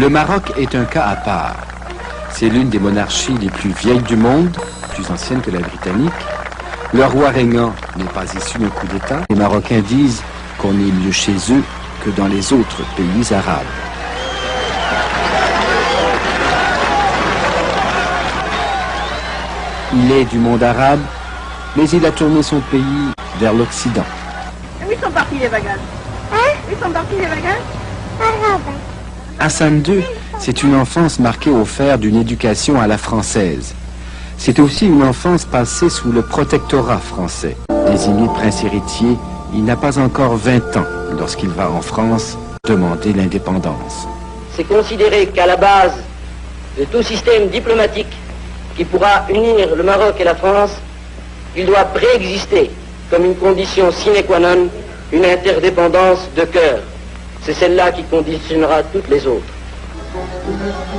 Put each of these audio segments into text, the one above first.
Le Maroc est un cas à part. C'est l'une des monarchies les plus vieilles du monde, plus ancienne que la britannique. Le roi régnant n'est pas issu d'un coup d'État. Les Marocains disent qu'on est mieux chez eux que dans les autres pays arabes. Il est du monde arabe, mais il a tourné son pays vers l'Occident. Où sont partis les bagages? Où sont partis les bagages? Arabes. Hassan II, c'est une enfance marquée au fer d'une éducation à la française. C'est aussi une enfance passée sous le protectorat français. Désigné prince héritier, il n'a pas encore 20 ans lorsqu'il va en France demander l'indépendance. C'est considéré qu'à la base de tout système diplomatique qui pourra unir le Maroc et la France, il doit préexister comme une condition sine qua non une interdépendance de cœur. C'est celle-là qui conditionnera toutes les autres.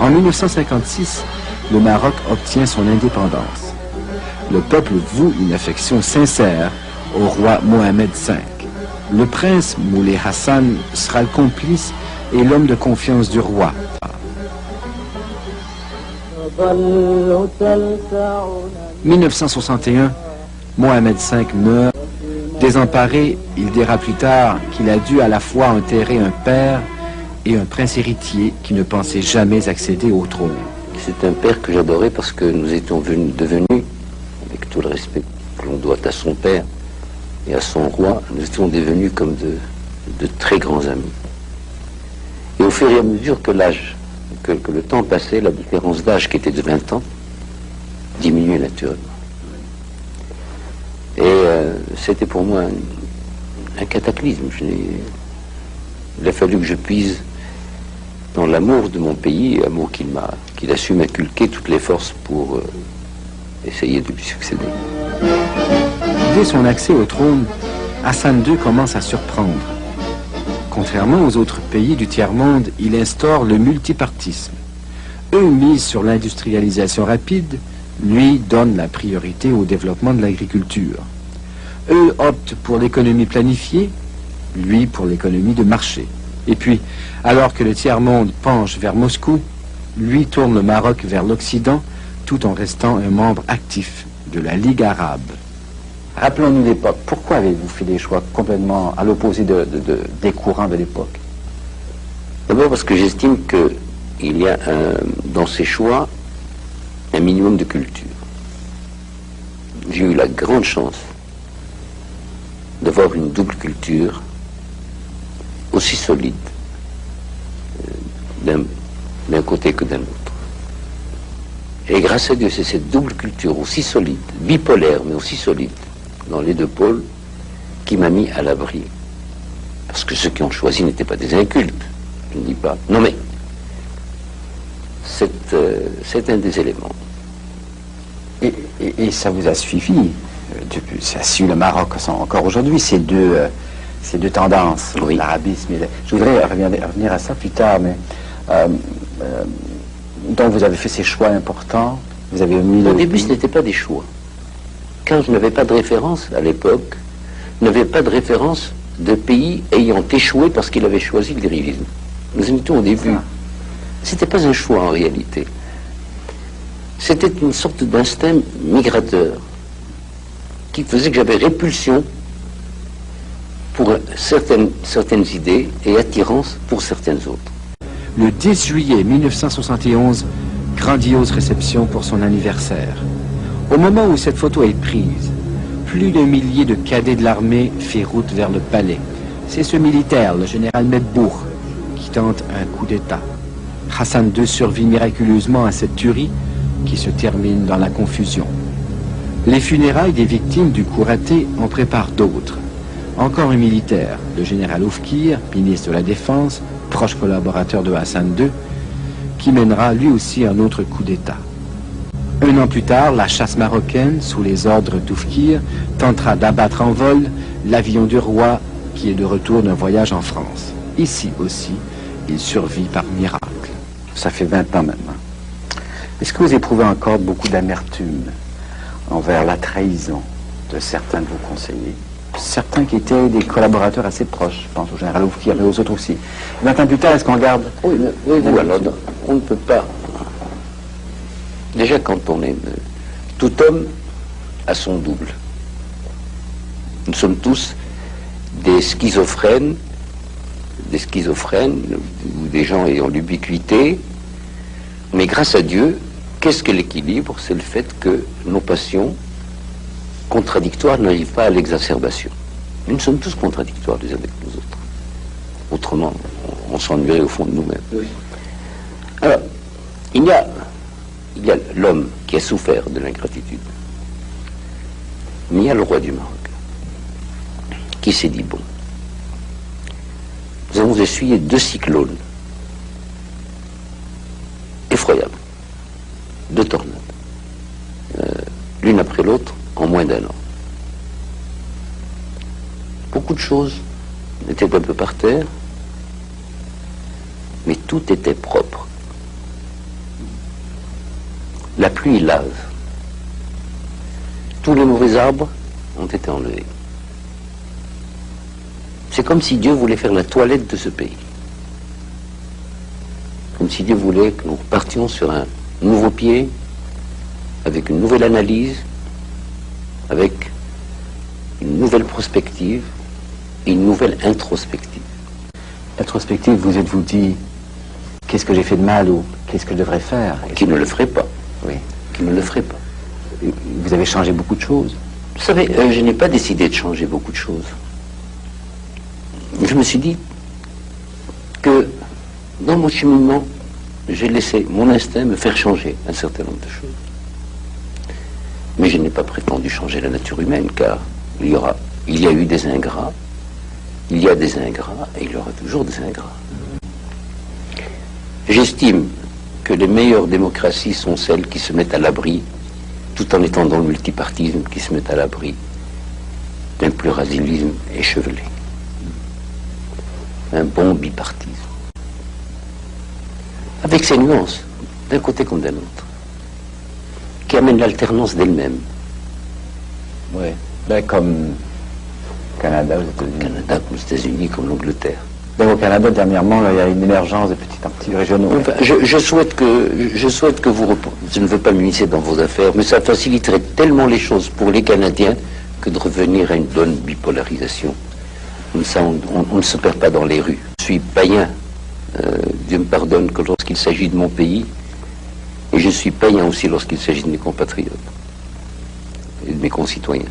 En 1956, le Maroc obtient son indépendance. Le peuple voue une affection sincère au roi Mohamed V. Le prince Moulay Hassan sera le complice et l'homme de confiance du roi. « 1961, Mohamed V meurt. Désemparé, il dira plus tard qu'il a dû à la fois enterrer un père et un prince héritier qui ne pensait jamais accéder au trône. C'est un père que j'adorais parce que nous étions devenus, avec tout le respect que l'on doit à son père et à son roi, nous étions devenus comme de très grands amis. Et au fur et à mesure que l'âge, que le temps passait, la différence d'âge qui était de 20 ans diminuait naturellement. Et c'était pour moi un cataclysme. Il a fallu que je puise dans l'amour de mon pays, amour qu'il a su m'inculquer toutes les forces pour essayer de lui succéder. Dès son accès au trône, Hassan II commence à surprendre. Contrairement aux autres pays du tiers-monde, il instaure le multipartisme. Eux misent sur l'industrialisation rapide, lui donne la priorité au développement de l'agriculture. Eux optent pour l'économie planifiée, lui pour l'économie de marché. Et puis, alors que le tiers-monde penche vers Moscou, lui tourne le Maroc vers l'Occident, tout en restant un membre actif de la Ligue arabe. Rappelons-nous l'époque. Pourquoi avez-vous fait des choix complètement à l'opposé des courants de l'époque? D'abord parce que j'estime qu'il y a dans ces choix un minimum de culture. J'ai eu la grande chance d'avoir une double culture aussi solide d'un côté que d'un autre. Et grâce à Dieu, c'est cette double culture aussi solide, bipolaire, mais aussi solide, dans les deux pôles, qui m'a mis à l'abri. Parce que ceux qui ont choisi n'étaient pas des incultes, je ne dis pas. Non mais, c'est un des éléments. Et ça vous a suivi, ça suit le Maroc encore aujourd'hui, ces deux tendances, oui. L'arabisme. Je voudrais revenir à ça plus tard, mais donc vous avez fait ces choix importants, vous avez mis... Au début, ce n'était pas des choix. Car je n'avais pas de référence à l'époque, je n'avais pas de référence de pays ayant échoué parce qu'il avait choisi le dirigisme. Nous en étions au début. C'était pas un choix en réalité. C'était une sorte d'instinct migrateur qui faisait que j'avais répulsion pour certaines idées et attirance pour certaines autres. Le 10 juillet 1971, grandiose réception pour son anniversaire. Au moment où cette photo est prise, plus d'un millier de cadets de l'armée fait route vers le palais. C'est ce militaire, le général Medbour, qui tente un coup d'État. Hassan II survit miraculeusement à cette tuerie qui se termine dans la confusion. Les funérailles des victimes du coup raté en préparent d'autres. Encore un militaire, le général Oufkir, ministre de la Défense, proche collaborateur de Hassan II, qui mènera lui aussi un autre coup d'État. Un an plus tard, la chasse marocaine, sous les ordres d'Oufkir, tentera d'abattre en vol l'avion du roi qui est de retour d'un voyage en France. Ici aussi, il survit par miracle. Ça fait 20 ans maintenant. Est-ce que vous éprouvez encore beaucoup d'amertume envers la trahison de certains de vos conseillers? certains qui étaient des collaborateurs assez proches, je pense au général Oufkir, mais aux autres aussi. 20 ans plus tard, est-ce qu'on regarde... Oui, alors, on ne peut pas... Déjà, quand on est... Tout homme a son double. Nous sommes tous des schizophrènes ou des gens ayant l'ubiquité, mais grâce à Dieu, qu'est-ce que l'équilibre? C'est le fait que nos passions contradictoires n'arrivent pas à l'exacerbation. Nous sommes tous contradictoires les uns avec les autres. Autrement, on s'ennuierait au fond de nous-mêmes. Oui. Alors, il y a l'homme qui a souffert de l'ingratitude. Mais il y a le roi du Maroc qui s'est dit, bon, nous avons essuyé 2 cyclones effroyables, 2 tornades, l'une après l'autre en moins d'1 an. Beaucoup de choses étaient un peu par terre, mais tout était propre. La pluie lave. Tous les mauvais arbres ont été enlevés. C'est comme si Dieu voulait faire la toilette de ce pays. Comme si Dieu voulait que nous repartions sur un nouveau pied, avec une nouvelle analyse, avec une nouvelle prospective et une nouvelle introspective. Introspective, vous êtes-vous dit, qu'est-ce que j'ai fait de mal ou qu'est-ce que je devrais faire? Qui ne le ferait pas. Oui. Qui ne le ferait pas. Vous avez changé beaucoup de choses. Vous savez, je n'ai pas décidé de changer beaucoup de choses. Je me suis dit que dans mon cheminement, j'ai laissé mon instinct me faire changer un certain nombre de choses. Mais je n'ai pas prétendu changer la nature humaine, car il y a eu des ingrats, il y a des ingrats, et il y aura toujours des ingrats. J'estime que les meilleures démocraties sont celles qui se mettent à l'abri, tout en étant dans le multipartisme, qui se mettent à l'abri d'un pluralisme échevelé. Un bon bipartisme. Avec ses nuances, d'un côté comme d'un autre, qui amène l'alternance d'elle-même. Oui, ben, comme Canada aux États-Unis. Canada comme les États-Unis, comme l'Angleterre. Ben, au Canada, dernièrement, là, il y a une émergence de petits régionaux. Enfin, je souhaite que vous... Je ne veux pas m'immiscer dans vos affaires, mais ça faciliterait tellement les choses pour les Canadiens que de revenir à une bonne bipolarisation. Comme ça, on ne se perd pas dans les rues. Je suis païen, Dieu me pardonne, que lorsqu'il s'agit de mon pays, et je suis païen aussi lorsqu'il s'agit de mes compatriotes et de mes concitoyens.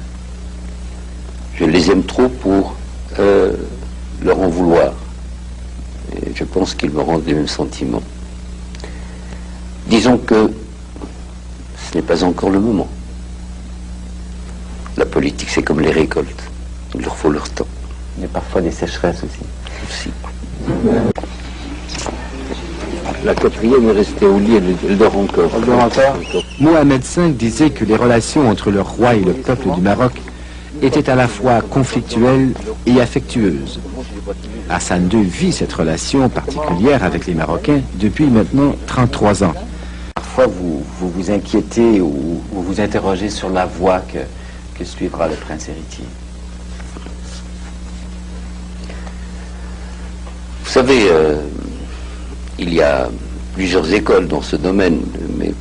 Je les aime trop pour leur en vouloir. Et je pense qu'ils me rendent les mêmes sentiments. Disons que ce n'est pas encore le moment. La politique, c'est comme les récoltes. Il leur faut leur temps. Il y a parfois des sécheresses aussi. La 4e est restée au lit, elle dort encore. Mohamed V disait que les relations entre le roi et le peuple du Maroc étaient à la fois conflictuelles et affectueuses. Hassan II vit cette relation particulière avec les Marocains depuis maintenant 33 ans. Parfois, vous vous inquiétez ou vous vous interrogez sur la voie que suivra le prince héritier. Vous savez, il y a plusieurs écoles dans ce domaine, mais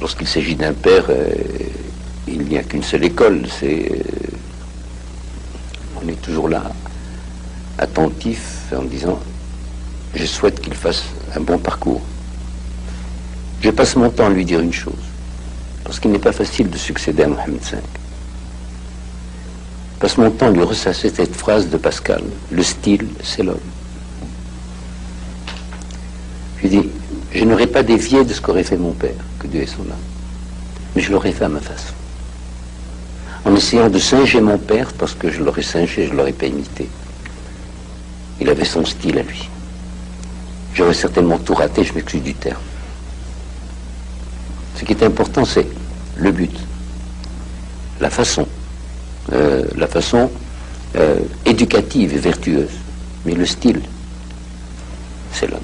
lorsqu'il s'agit d'un père, il n'y a qu'une seule école. On est toujours là, attentif, en disant, je souhaite qu'il fasse un bon parcours. Je passe mon temps à lui dire une chose, parce qu'il n'est pas facile de succéder à Mohamed V. Je passe mon temps à lui ressasser cette phrase de Pascal, le style, c'est l'homme. Je lui dis, je n'aurais pas dévié de ce qu'aurait fait mon père, que Dieu ait son âme, mais je l'aurais fait à ma façon. En essayant de singer mon père, parce que je l'aurais singé, je ne l'aurais pas imité. Il avait son style à lui. J'aurais certainement tout raté, je m'excuse du terme. Ce qui est important, c'est le but, la façon éducative et vertueuse. Mais le style, c'est l'homme.